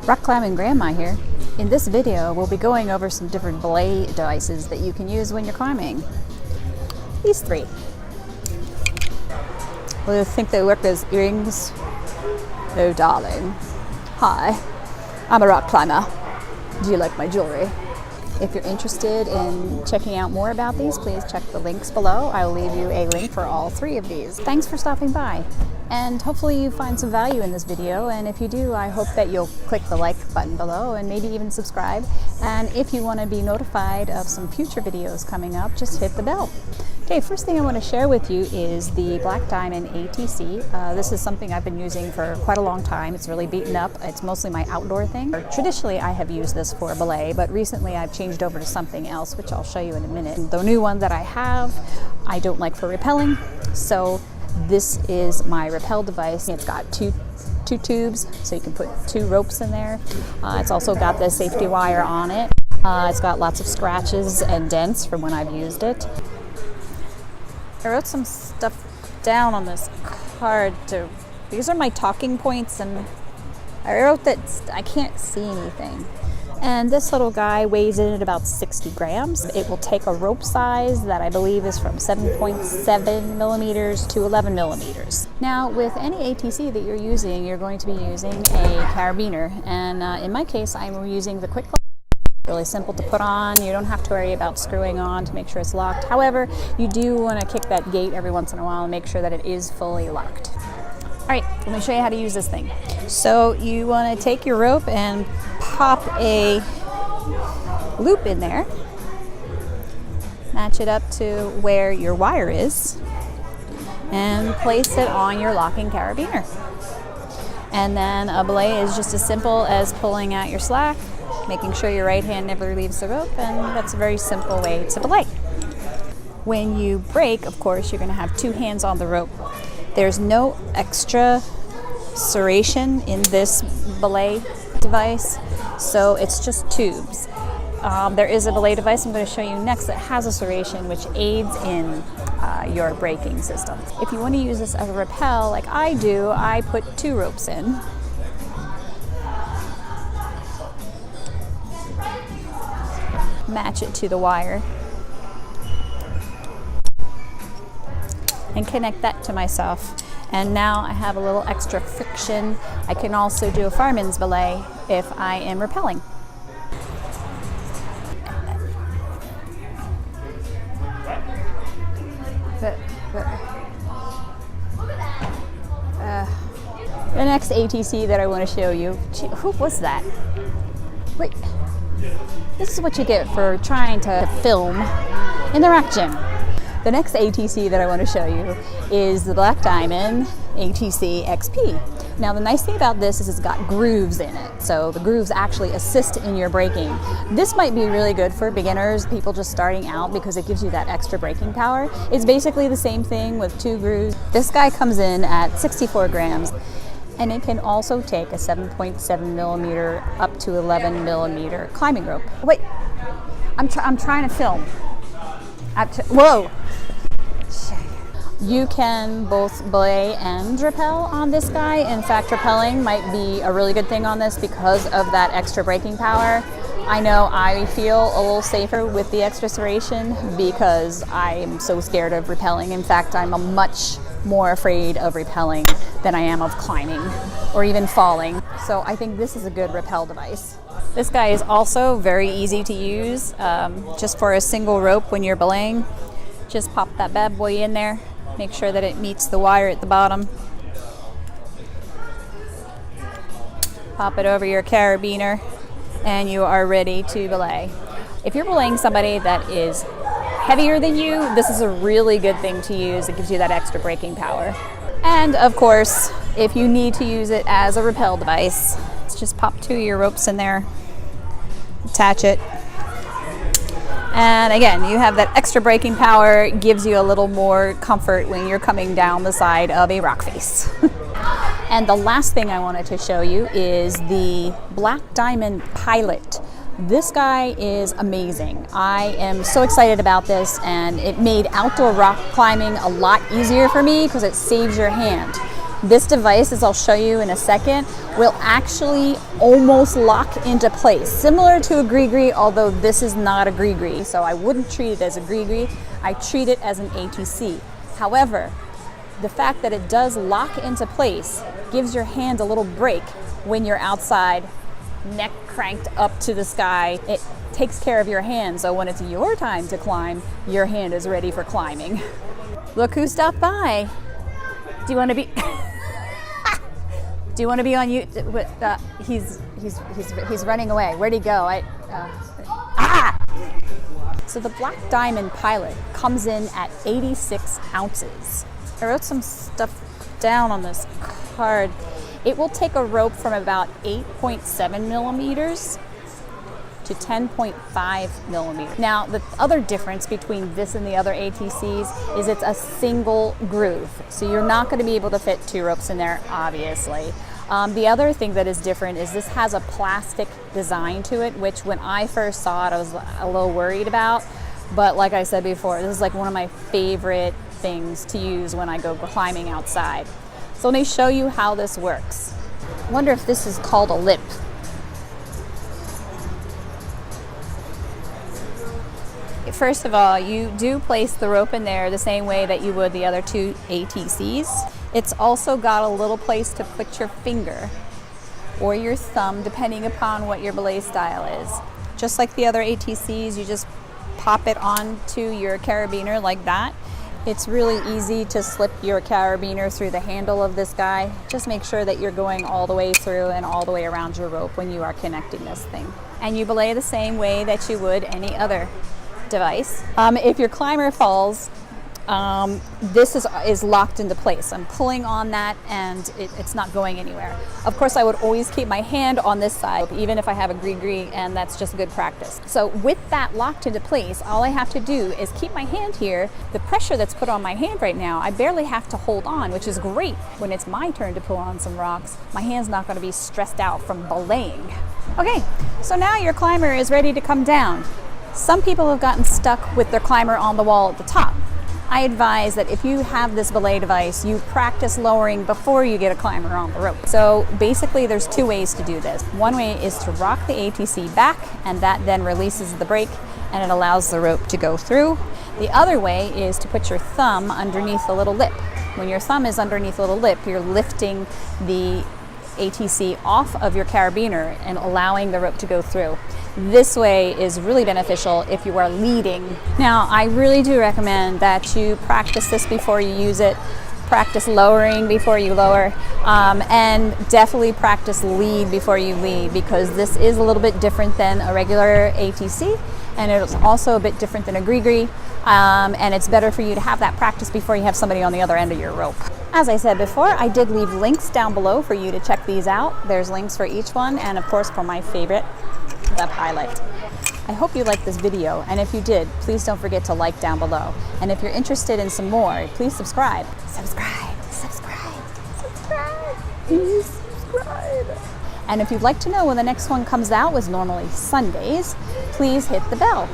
Rock Climbing Grandma here. In this video, we'll be going over some different belay devices that you can use when you're climbing. These three. Will you think they work as earrings? Oh darling. Hi, I'm a rock climber. Do you like my jewelry? If you're interested in checking out more about these, please check the links below. I will leave you a link for all three of these. Thanks for stopping by. And hopefully you find some value in this video. And if you do, I hope that you'll click the like button below and maybe even subscribe. And if you want to be notified of some future videos coming up, just hit the bell. Okay, first thing I want to share with you is the Black Diamond ATC. This is something I've been using for quite a long time. It's really beaten up. It's mostly my outdoor thing. Traditionally, I have used this for belay, but recently I've changed over to something else, which I'll show you in a minute. The new one that I have, I don't like for rappelling, so this is my rappel device. It's got two tubes, so you can put 2 ropes in there. It's also got the safety wire on it. It's got lots of scratches and dents from when I've used it. I wrote some stuff down on this card too. These are my talking points, and I wrote that I can't see anything. And this little guy weighs in at about 60 grams. It will take a rope size that I believe is from 7.7 millimeters to 11 millimeters. Now, with any ATC that you're using, you're going to be using a carabiner. And in my case, I'm using the quick. Really simple to put on. You don't have to worry about screwing on to make sure it's locked. However, you do want to kick that gate every once in a while and make sure that it is fully locked. All right, let me show you how to use this thing. So you want to take your rope and pop a loop in there. Match it up to where your wire is and place it on your locking carabiner. And then a belay is just as simple as pulling out your slack, making sure your right hand never leaves the rope, and that's a very simple way to belay. When you break, of course, you're going to have 2 hands on the rope. There's no extra serration in this belay device, so it's just tubes. There is a belay device I'm going to show you next that has a serration which aids in your braking system. If you want to use this as a rappel like I do, I put 2 ropes in. Match it to the wire and connect that to myself, and now I have a little extra friction. I can also do a fireman's belay if I am rappelling. The next ATC that I want to show you, who was that? Wait. This is what you get for trying to film in the rack gym. The next ATC that I want to show you is the Black Diamond ATC XP. Now the nice thing about this is it's got grooves in it, so the grooves actually assist in your braking. This might be really good for beginners, people just starting out, because it gives you that extra braking power. It's basically the same thing with 2 grooves. This guy comes in at 64 grams. And it can also take a 7.7 millimeter up to 11 millimeter climbing rope. Wait, I'm trying to film. Whoa! You can both belay and rappel on this guy. In fact, rappelling might be a really good thing on this because of that extra braking power. I know I feel a little safer with the extra serration because I'm so scared of rappelling. In fact, I'm much more afraid of rappelling than I am of climbing or even falling. So I think this is a good rappel device. This guy is also very easy to use, just for a single rope when you're belaying. Just pop that bad boy in there, make sure that it meets the wire at the bottom. Pop it over your carabiner and you are ready to belay. If you're belaying somebody that is heavier than you, this is a really good thing to use. It gives you that extra braking power. And of course, if you need to use it as a rappel device, just pop 2 of your ropes in there, attach it, and again, you have that extra braking power. It gives you a little more comfort when you're coming down the side of a rock face. And the last thing I wanted to show you is the Black Diamond Pilot. This guy is amazing. I am so excited about this, and it made outdoor rock climbing a lot easier for me because it saves your hand. This device, as I'll show you in a second, will actually almost lock into place, similar to a gree-gree, although this is not a gree-gree, so I wouldn't treat it as a gree-gree. I treat it as an ATC. However, the fact that it does lock into place gives your hand a little break when you're outside, neck cranked up to the sky. It takes care of your hand, so when it's your time to climb, your hand is ready for climbing. Look who stopped by. Do you want to be? Do you want to be on you? He's running away. Where'd he go? So the Black Diamond Pilot comes in at 86 ounces. I wrote some stuff down on this card. It will take a rope from about 8.7 millimeters to 10.5 millimeters. Now, the other difference between this and the other ATCs is it's a single groove. So you're not going to be able to fit 2 ropes in there, obviously. The other thing that is different is this has a plastic design to it, which when I first saw it, I was a little worried about. But like I said before, this is like one of my favorite things to use when I go climbing outside. So let me show you how this works. I wonder if this is called a lip. First of all, you do place the rope in there the same way that you would the other 2 ATCs. It's also got a little place to put your finger or your thumb, depending upon what your belay style is. Just like the other ATCs, you just pop it onto your carabiner like that. It's really easy to slip your carabiner through the handle of this guy. Just make sure that you're going all the way through and all the way around your rope when you are connecting this thing. And you belay the same way that you would any other device. If your climber falls, this is locked into place. I'm pulling on that and it's not going anywhere. Of course, I would always keep my hand on this side, even if I have a gree-gree, and that's just good practice. So with that locked into place, all I have to do is keep my hand here. The pressure that's put on my hand right now, I barely have to hold on, which is great. When it's my turn to pull on some rocks, my hand's not going to be stressed out from belaying. Okay, so now your climber is ready to come down. Some people have gotten stuck with their climber on the wall at the top. I advise that if you have this belay device, you practice lowering before you get a climber on the rope. So basically there's 2 ways to do this. One way is to rock the ATC back, and that then releases the brake and it allows the rope to go through. The other way is to put your thumb underneath the little lip. When your thumb is underneath the little lip, you're lifting the ATC off of your carabiner and allowing the rope to go through. This way is really beneficial if you are leading. Now, I really do recommend that you practice this before you use it. Practice lowering before you lower, and definitely practice lead before you lead, because this is a little bit different than a regular ATC, and it's also a bit different than a gree-gree, and it's better for you to have that practice before you have somebody on the other end of your rope. As I said before, I did leave links down below for you to check these out. There's links for each one, and of course for my favorite, the Pilot. I hope you liked this video, and if you did, please don't forget to like down below. And if you're interested in some more, please subscribe. Please subscribe. And if you'd like to know when the next one comes out, was normally Sundays, please hit the bell.